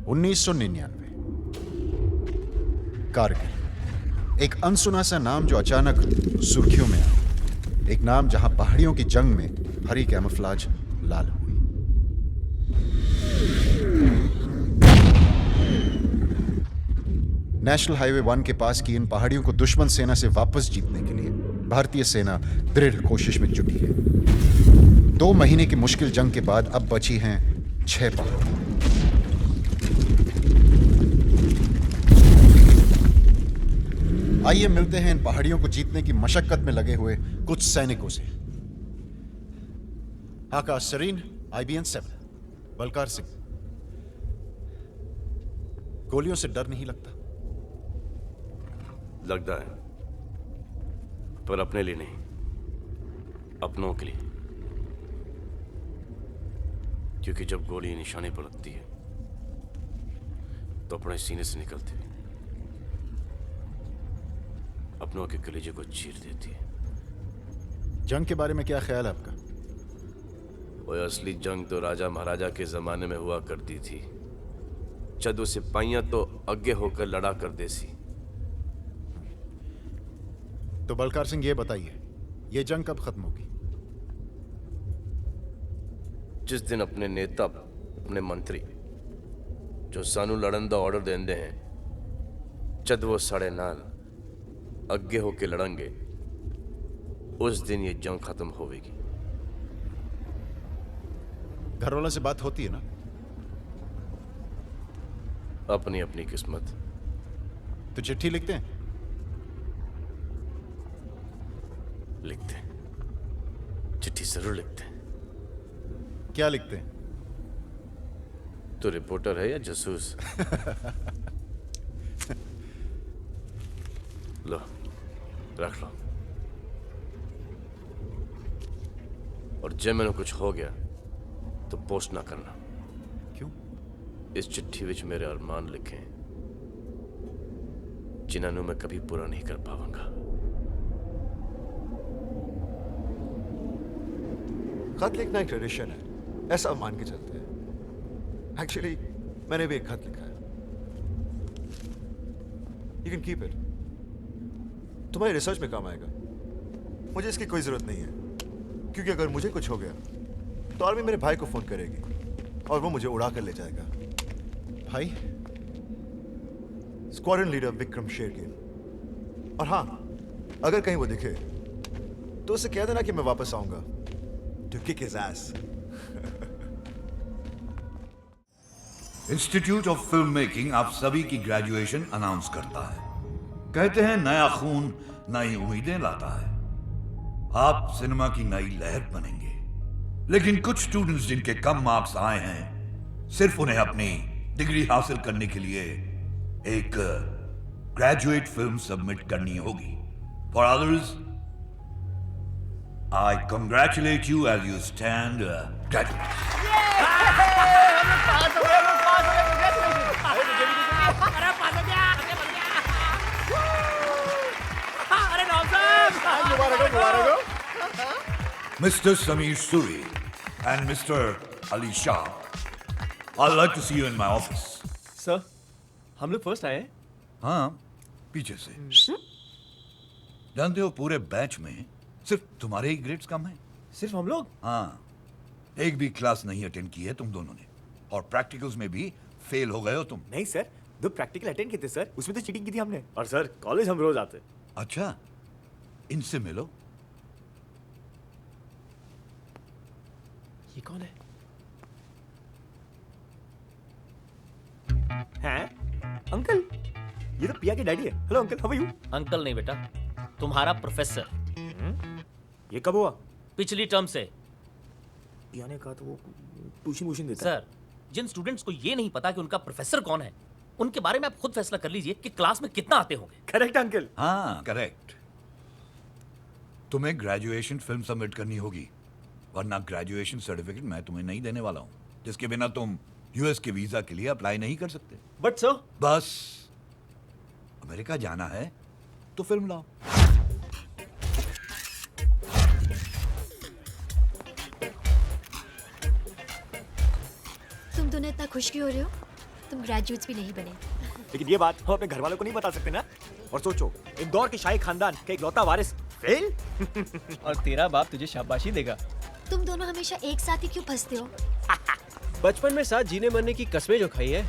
1999 कारगिल, एक अनसुना सा नाम जो अचानक सुर्खियों में आया। एक नाम जहां पहाड़ियों की जंग में हरी कैमोफ्लेज लाल हुई। नेशनल हाईवे 1 के पास की इन पहाड़ियों को दुश्मन सेना से वापस जीतने के लिए भारतीय सेना दृढ़ कोशिश में जुटी है। 2 महीने की मुश्किल जंग के बाद अब बची हैं 6 पहाड़। आइए मिलते हैं इन पहाड़ियों को जीतने की मशक्कत में लगे हुए कुछ सैनिकों से। आकाश सरीन, IBN 7, बलकार सिंह। गोलियों से डर नहीं लगता? लगता है, पर अपने लिए नहीं, अपनों के लिए। क्योंकि जब गोली निशाने पर लगती है तो अपने सीने से निकलती है, अपनों के कलेजे को चीर देती है। जंग के बारे में क्या ख्याल है आपका? वो असली जंग तो राजा महाराजा के जमाने में हुआ करती थी। चदू सिपाहियां तो आगे होकर लड़ा कर देसी। तो बलकार सिंह ये बताइए, ये जंग कब खत्म होगी? जिस दिन अपने नेता, अपने मंत्री जो सानू लड़न का ऑर्डर देंदे हैं, जद वो साढ़े नाल अगे होके लड़ेंगे, उस दिन ये जंग खत्म होगी। घर वालों से बात होती है ना? अपनी अपनी किस्मत। तो चिट्ठी लिखते हैं? लिखते हैं, चिट्ठी जरूर लिखते हैं। क्या लिखते हैं? तो रिपोर्टर है या जासूस? लो, रख लो। और जब मैंने कुछ हो गया तो पोस्ट ना करना। क्यों? इस चिट्ठी विच मेरे अरमान लिखे हैं, जिन्होंने मैं कभी पूरा नहीं कर पाऊंगा। खत लिखना एक ट्रेडिशन है, ऐसा मान के चलते हैं। एक्चुअली मैंने भी एक खत लिखा है। यू कैन कीप इट, तुम्हारी रिसर्च में काम आएगा। मुझे इसकी कोई जरूरत नहीं है, क्योंकि अगर मुझे कुछ हो गया तो आर्मी मेरे भाई को फोन करेगी और वो मुझे उड़ा कर ले जाएगा। भाई? Squadron leader Vikram Shergill. और हाँ, अगर कहीं वो दिखे तो उसे कह देना कि मैं वापस आऊंगा to kick his ass. Institute of film making आप सभी की ग्रेजुएशन अनाउंस करता है। कहते हैं नया खून नई उम्मीदें लाता है। आप सिनेमा की नई लहर बनेंगे। लेकिन कुछ स्टूडेंट्स जिनके कम मार्क्स आए हैं, सिर्फ उन्हें अपनी डिग्री हासिल करने के लिए एक ग्रेजुएट फिल्म सबमिट करनी होगी। For others, I congratulate you as you stand graduates. Mr. Sameer Suri and Mr. Ali Shah, I'd like to see you in my office. Sir, हम लोग फर्स्ट आए हैं। हाँ, पीछे से। जानते हो पूरे बैच में सिर्फ तुम्हारे ही ग्रेड्स कम हैं। सिर्फ हम लोग? हाँ, एक भी क्लास नहीं अटेंड की है तुम दोनों ने, और प्रैक्टिकल्स में भी फेल हो गए हो तुम। नहीं सर, 2 प्रैक्टिकल अटेंड किए थे सर, उसमें तो चीटिंग की थी हमने। और सर, कॉलेज हम रोज आते। अच्छा, इनसे मिलो। ये कौन है? हैं? अंकल, ये तो पिया के डैडी है। Hello uncle, how are you? Uncle नहीं बेटा, तुम्हारा प्रोफेसर। ये कब हुआ? पिछली टर्म से। पिया ने कहा तो वो ट्यूशन देता है। सर, जिन स्टूडेंट्स को ये नहीं पता कि उनका प्रोफेसर कौन है, उनके बारे में आप खुद फैसला कर लीजिए कि क्लास में कितना आते होंगे। Correct uncle. हाँ, करेक्ट। तुम्हें ग्रेजुएशन फिल्म सबमिट करनी होगी, वरना ग्रेजुएशन सर्टिफिकेट मैं तुम्हें नहीं देने वाला हूँ, जिसके बिना तुम यूएस के वीजा के लिए अप्लाई नहीं कर सकते। बट सर, बस अमेरिका जाना है तो फिल्म लाओ। तुम दोनों इतना खुश क्यों हो रहे हो? तुम ग्रेजुएट्स भी नहीं बने। लेकिन ये बात हम अपने घर वालों को नहीं बता सकते ना। और सोचो, इंदौर के शाही खानदान का इकलौता वारिस फेल। और तेरा बाप तुझे शाबाशी देगा। तुम दोनों हमेशा एक साथ ही क्यों फंसते हो? बचपन में साथ जीने मरने की कस्में जो खाई है।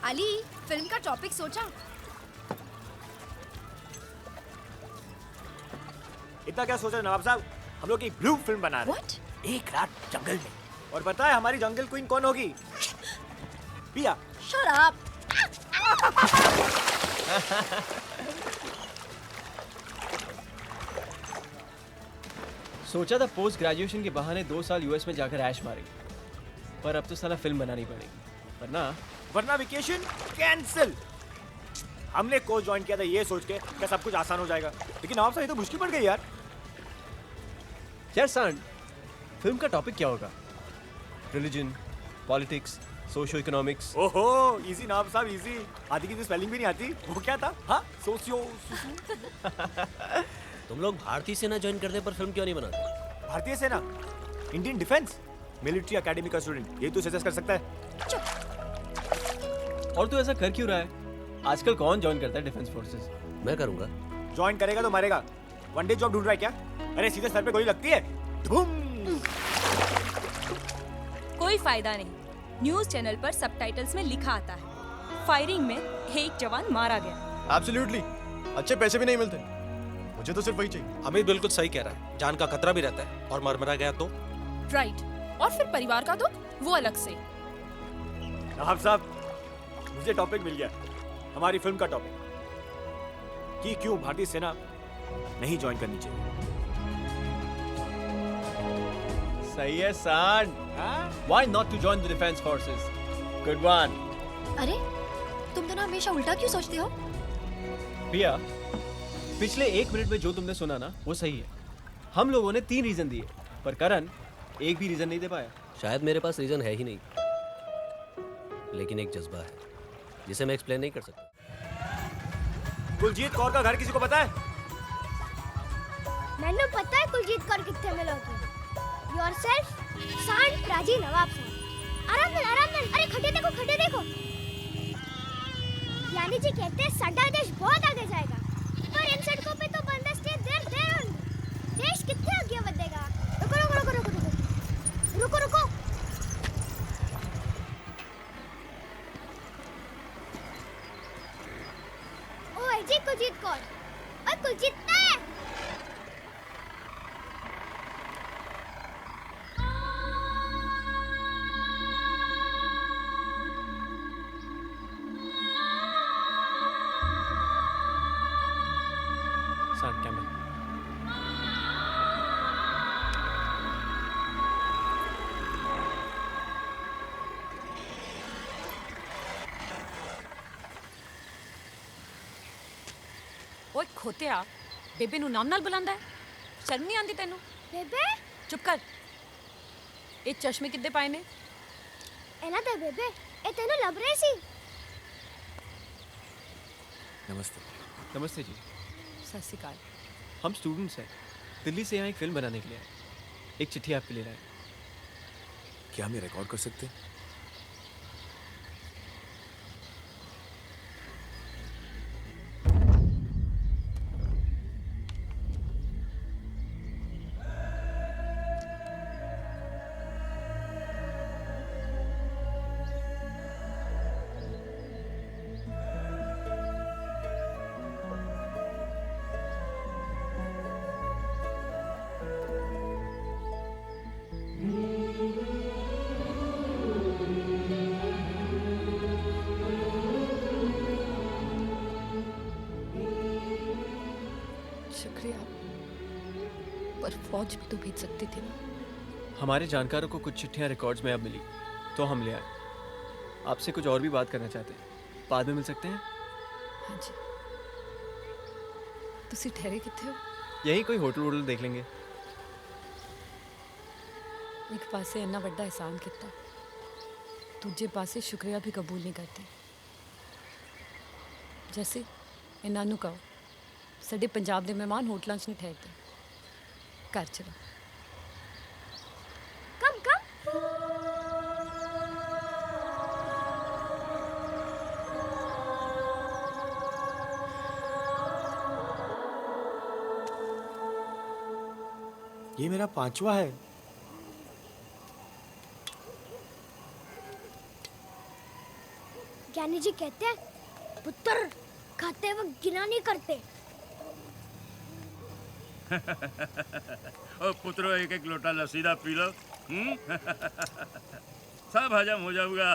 अली, फिल्म का टॉपिक सोचा? इतना क्या सोचा नवाब साहब, हम लोग एक ब्लू फिल्म बना रहे हैं। What? एक रात जंगल में। और पता है हमारी जंगल क्वीन कौन होगी? पिया। Shut up! सोचा था पोस्ट ग्रेजुएशन के बहाने 2 साल यूएस में जाकर ऐश मारेंगे, पर अब तो साला फिल्म बनानी पड़ेगी, वरना वेकेशन कैंसिल। हमने कोर्स ज्वाइन किया था ये सोच के कि सब कुछ आसान हो जाएगा, लेकिन नवाब साहब ये तो मुश्किल पड़ गई यार। यार सांड, फिल्म का टॉपिक क्या होगा? Religion, politics, socio economics? ओहो, इजी नवाब साहब इजी। आधी की तो स्पेलिंग भी नहीं आती। वो क्या था? हाँ, सोशियो। तुम लोग भारतीय सेना ज्वाइन करने पर फिल्म क्यों नहीं बनाते? भारतीय सेना, इंडियन डिफेंस, मिलिट्री एकेडमी का स्टूडेंट, ये तो सजेस्ट कर सकता है। और तू ऐसा कर क्यों रहा है? आजकल कौन ज्वाइन करता है डिफेंस फोर्सेस? मैं करूंगा। ज्वाइन करेगा तो मरेगा। वन डे जॉब ढूंढ रहा है क्या? अरे सीधे सर पे गोली लगती है, धूम। कोई फायदा नहीं। न्यूज चैनल पर सबटाइटल्स में लिखा आता है, फायरिंग में एक जवान मारा गया। एब्सोल्युटली, अच्छे पैसे भी नहीं मिलते। मुझे तो सिर्फ वही चाहिए। अमित बिल्कुल सही कह रहा है, जान का खतरा भी रहता है, और मरा गया तो राइट, और फिर परिवार का दुख वो अलग से। नवाब साहब, मुझे टॉपिक मिल गया, हमारी फिल्म का टॉपिक, कि क्यों भारतीय सेना नहीं ज्वाइन करनी चाहिए। सही है सांड। Why not to join the defense forces? Good one. अरे, तुम दोनों हमेशा उल्टा क्यों सोचते हो? पिया, पिछले 1 मिनट में जो तुमने सुना ना, वो सही है। हम लोगों ने 3 रीजन दिए, पर करण एक भी रीजन नहीं दे पाया। शायद मेरे पास रीजन है ही नहीं, लेकिन एक जज्बा है जिसे मैं एक्सप्लेन नहीं कर सकता। कुलजीत कौर का घर किसी को पता है? मैंने पता है कुलजीत कौर कितने में लौटी। योरसेल्फ सांड राजी नवाब साहब। आराम में, अरे खड्डे देखो। यानी जी कहते हैं साडा देश बहुत आगे जाएगा, पर इन सड़कों पे तो बंदे स्टे देर होंगे। देश कितने आगे बढ़ेगा? रुको। ओ जी कुलजीत कौर, और कुलजीत ने सांड कैमरा। ओए खोतिया, बेबे नु नाम नाल बुलांदा है? शर्म नहीं आंदी तेनू? बेबे, चुप कर। ये चश्मे किद्दे पाए ने? एना ते बेबे, ए तेनू लब रही सी। नमस्ते जी। सत श्री अकाल। हम स्टूडेंट्स हैं, दिल्ली से यहाँ एक फिल्म बनाने के लिए आए। एक चिट्ठी आपके लिए लाए। क्या हम रिकॉर्ड कर सकते हैं? शुक्रिया, पर फौज भी तो भेज सकती थी ना। हमारे जानकारों को कुछ चिट्ठियाँ रिकॉर्ड्स में अब मिली, तो हम ले आए। आपसे कुछ और भी बात करना चाहते हैं, बाद में मिल सकते हैं? हाँ जी। तुसी ठहरे किथे हो? यही कोई होटल देख लेंगे। एक पासे इन्ना बड़ा एहसान किया, दूजे पासे शुक्रिया भी कबूल नहीं करते। जैसे इन्हां नूं कहो साडे पंजाब दे मेहमान होटलों 'च नहीं ठहरते, घर चलो। ये मेरा 5वां है। ज्ञानी जी कहते हैं पुत्र खाते वक्त गिना नहीं करते। ओ पुत्रो, एक एक लोटा लसीदा पी लो। सब हजम हो जाऊगा।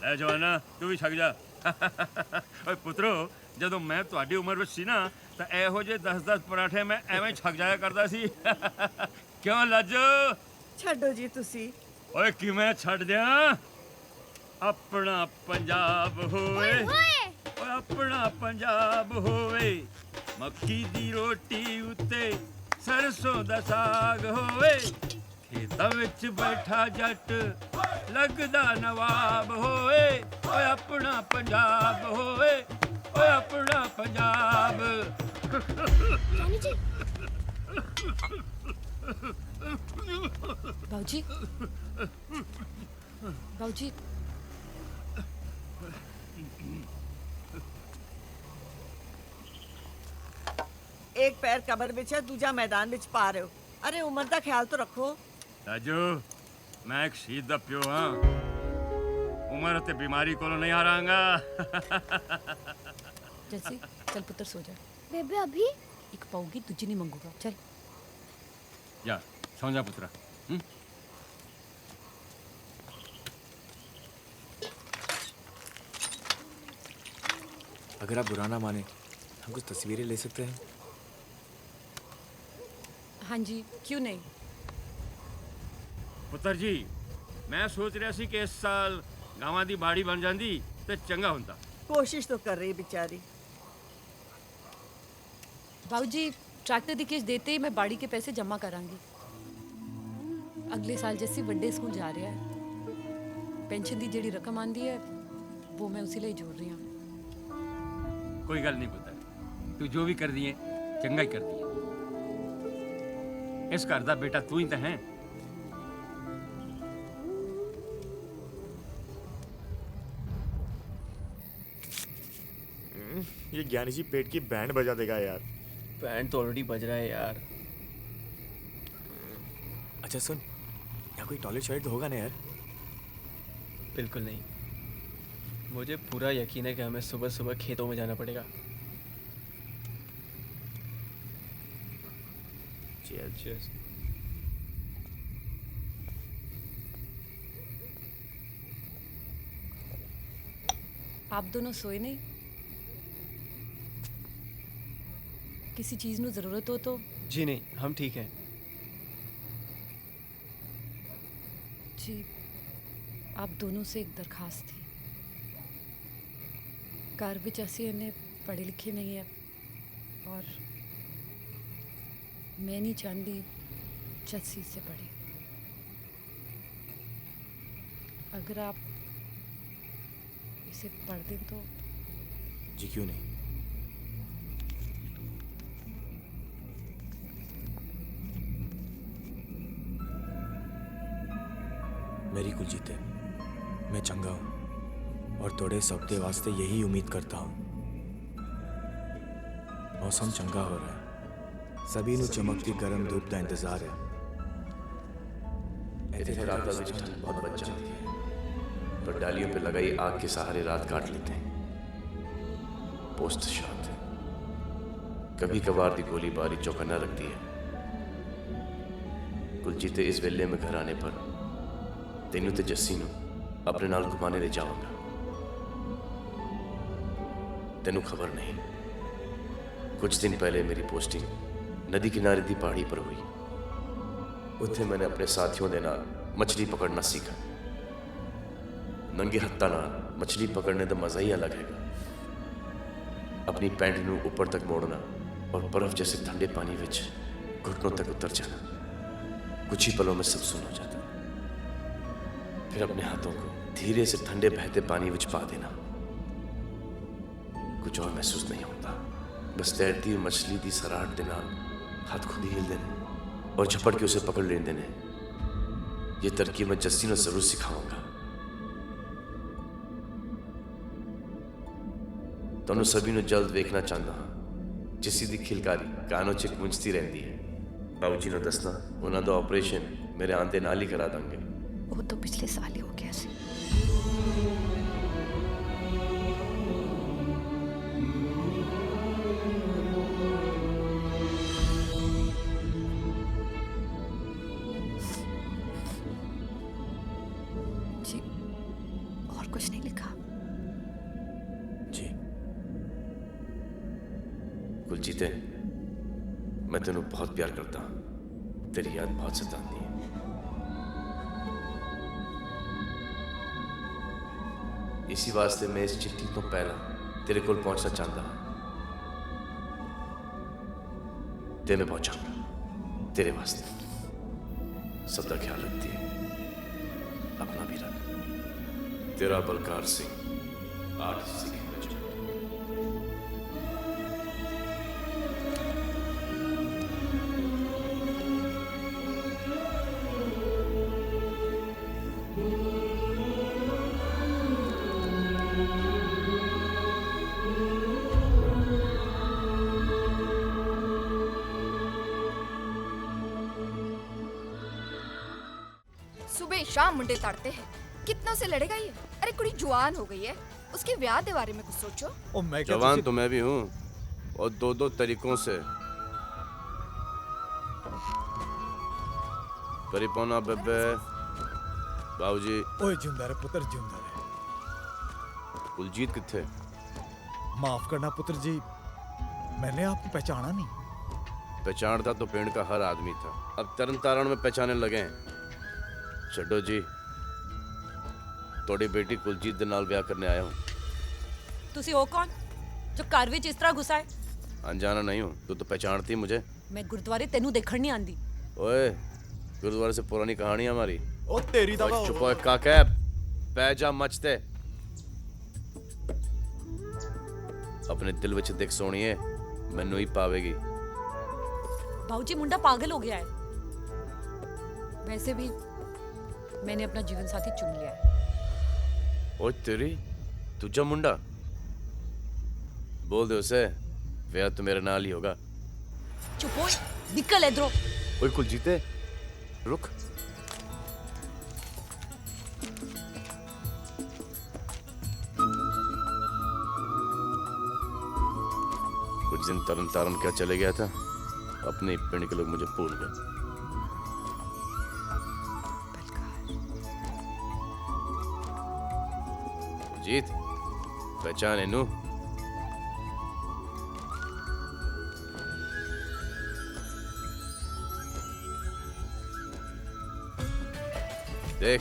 ले जवाना, तू भी छक जा। ओए पुत्रो, ਜਦੋਂ मैं ਤੁਹਾਡੀ ਉਮਰ ਵਿੱਚ ਸੀ ਨਾ ਤਾਂ ਇਹੋ ਜਿਹੇ 10-10 ਪਰਾਠੇ ਮੈਂ ਐਵੇਂ ਛਕ ਜਾਇਆ ਕਰਦਾ ਸੀ। ਕਿਉਂ ਲੱਜੋ? ਛੱਡੋ ਜੀ ਤੁਸੀਂ। ਓਏ ਕਿਵੇਂ ਛੱਡ ਦਿਆਂ? ਆਪਣਾ ਪੰਜਾਬ ਹੋਵੇ, ਓਏ ਆਪਣਾ ਪੰਜਾਬ ਹੋਵੇ, ਮੱਕੀ ਦੀ ਰੋਟੀ ਉੱਤੇ ਸਰਸੋਂ ਦਾ ਸਾਗ ਹੋਵੇ, ਖੇਤਾਂ ਵਿੱਚ ਬੈਠਾ ਜੱਟ ਲੱਗਦਾ ਨਵਾਬ ਹੋਵੇ, ਓਏ ਆਪਣਾ ਪੰਜਾਬ ਹੋਵੇ, ਓਏ ਆਪਣਾ ਪੰਜਾਬ। बाबूजी, बाबूजी, एक पैर कबर विच है, दूजा मैदान विच पा रहे हो। अरे उम्र का ख्याल तो रखो। राजू, मैं एक शहीद दा प्यो हाँ। उम्र ते बीमारी को नहीं हारांगा। जैसे चल पुत्र सो जा। बेबे अभी एक पाऊंगी, तुझे नहीं मंगूंगा। चल जा, सो जा पुत्रा। अगर आप बुरा ना माने, हम कुछ तस्वीरें ले सकते हैं? हाँ जी, क्यों नहीं। पुत्र जी, मैं सोच रहा सी कि इस साल गांवां दी बाड़ी बन जाती तो चंगा होता। कोशिश तो कर रही बेचारी। बाबूजी, ट्रैक्टर दी किस्त देते ही मैं बाड़ी के पैसे जमा करांगी। अगले साल जैसी बड़े स्कूल जा रहा है, पेंशन दी जेड़ी रकम आंदी है वो मैं उसी लिए जोड़ रही हूँ। कोई गल नहीं पुत्र, तू जो भी कर दिए चंगा ही कर दिए। इस घर दा बेटा तू ही तो है। ये ज्ञानी जी पेट की बैंड बजा देगा यार। बैंड तो ऑलरेडी बज रहा है यार। अच्छा सुन, यहाँ कोई टॉयलेट शॉयलेट तो होगा ना यार? बिल्कुल नहीं। मुझे पूरा यकीन है कि हमें सुबह सुबह खेतों में जाना पड़ेगा। Cheers. आप दोनों सोए नहीं? किसी चीज़ ਨੂੰ ज़रूरत हो तो? जी नहीं, हम ठीक हैं। जी, आप दोनों से एक दरखास्त थी। घर विच असीं इन्ने पढ़े लिखे नहीं है और मैं नहीं चाहती जस्सी से पढ़े। अगर आप इसे पढ़ दें तो? जी क्यों नहीं। मेरी कुलजीत है, मैं चंगा हूँ और थोड़े सप्ते वास्ते यही उम्मीद करता हूँ। मौसम चंगा हो रहा है, सभी ਨੂੰ चमकती गर्म धूप का इंतजार है। इतने रात का भी ठंड बहुत बच जाती है, पर डालियों पे लगाई आग के सहारे रात काट लेते हैं। पोस्ट शांत है, कभी कभार दी गोलीबारी चौकन्ना रखती है। कुलजीते इस वेले में घर आने पर तेनू ते जस्सी नू अपने नाल घुमाने ले जाऊंगा। तेनू खबर नहीं, कुछ दिन पहले मेरी पोस्टिंग नदी किनारे दी पहाड़ी पर हुई। उत्थे मैंने अपने साथियों दे नाल मछली पकड़ना सीखा। नंगे हत्था नाल मछली पकड़ने का मजा ही अलग है। अपनी पैंट नू ऊपर तक मोड़ना और बर्फ जैसे ठंडे पानी विच घुटनों तक उतर जाना, कुछ ही पलों में सब सुन हो जाता। फिर अपने हाथों को धीरे से ठंडे बहते पानी विच पा देना। कुछ और महसूस नहीं होता, बस तैरती हुई मछली की सराहट के नाल हाथ खुद ही हिल देने और झपट के उसे पकड़ लेने देने। ये तरकीब मैं जस्सी ने जरूर सिखाऊंगा। तुहानू सभी ने जल्द वेखना चाहता हाँ। जस्सी दी खिलकारी कानों च गूंजती रहती है। बाबूजी ने दसना उन्हें तो ऑपरेशन मेरे आंदे नाल ही करा देंगे। वो तो पिछले साल ही हो गया सी। जी और कुछ नहीं लिखा? जी कुलजीते, मैं तेनू बहुत प्यार करता हूं, तेरी याद बहुत सताती है। इसी वास्ते मैं इस चिट्ठी तो पहला तेरे को पहुंचना चाहता हूं। ते मैं पहुंचाऊंगा तेरे वास्ते। सबका ख्याल रखती है, अपना भी रख। तेरा बलकार सिंह, 8 सिख रेजिमेंट। सुबह शाम मुंडे तड़ते हैं, कितनों से लड़ेगा ये? अरे कुड़ी जुआन हो गई है, उसके ब्याह के बारे में कुछ सोचो। ओ मैं क्या जवान तो मैं भी हूँ, और दो तरीकों से। परिपोना बेबे, बाबूजी। ओए जिंदा रे पुत्र, जिंदा रे। कुलजीत किथे? माफ करना पुत्र जी, मैंने आपको पहचाना नहीं। पहचानता तो पिंड का हर आदमी था, अब तरन तारण में पहचाने लगे। छड्डो जी, थोड़ी बेटी कुलजीत दे नाल ब्याह करने आया हूँ। तुसी हो कौन जो घर विच इस तरह घुसा है? अनजाना नहीं हूँ, तू तो पहचानती मुझे। मैं गुरुद्वारे तेनू देखण नहीं आंदी। ओए, गुरुद्वारे से पुरानी कहानी है हमारी। ओ तेरी दवा। चुप हो काका, पैजा मचते। अपने दिल विच देख सोनिए, मैनू ही पावेगी। बाबूजी मुंडा पागल हो गया है। वैसे भी मैंने अपना जीवन साथी चुन लिया है। ओए तेरी, तुझा मुंडा? बोल दे उसे, ब्याह तो मेरे नाल ही होगा। चुप हो, निकल इधरों। ओए कुलजीते, रुक। कुछ दिन तरन तारण क्या चले गया था, अपने पिंड के लोग मुझे भूल गए। जीत, पहचान है नू? देख,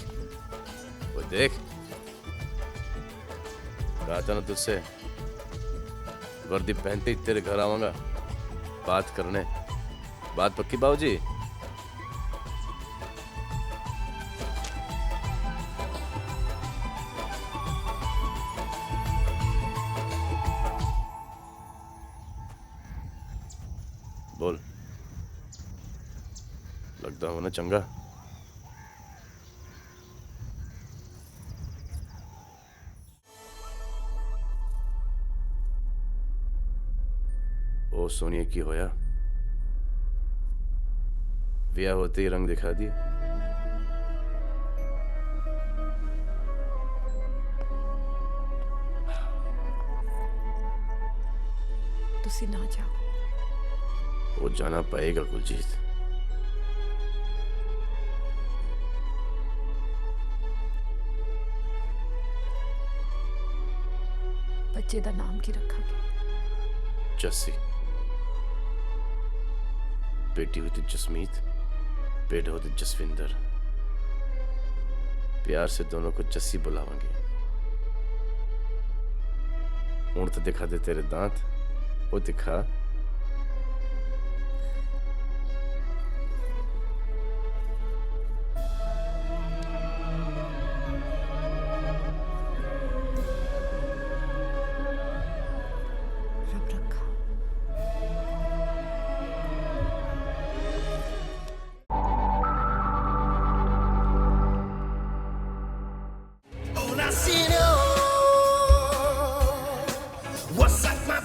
वो देख। कहा था ना तुझसे, वर्दी पहनते ही तेरे घर आऊंगा बात करने। बात पक्की बाबूजी? बोल, लगता हो ना चंगा? ओ सोनिया की होया, ब्याह होते ही रंग दिखा दिए। तुसी ना जाओ। वो जाना पाएगा कुलजीत। बच्चे दा नाम की रखांगे? जस्सी। बेटी होती जसमीत, बेटा होती जसविंदर। प्यार से दोनों को जस्सी बुलावांगे। ऊँट तो दिखा दे तेरे दांत, वो दिखा। What's like my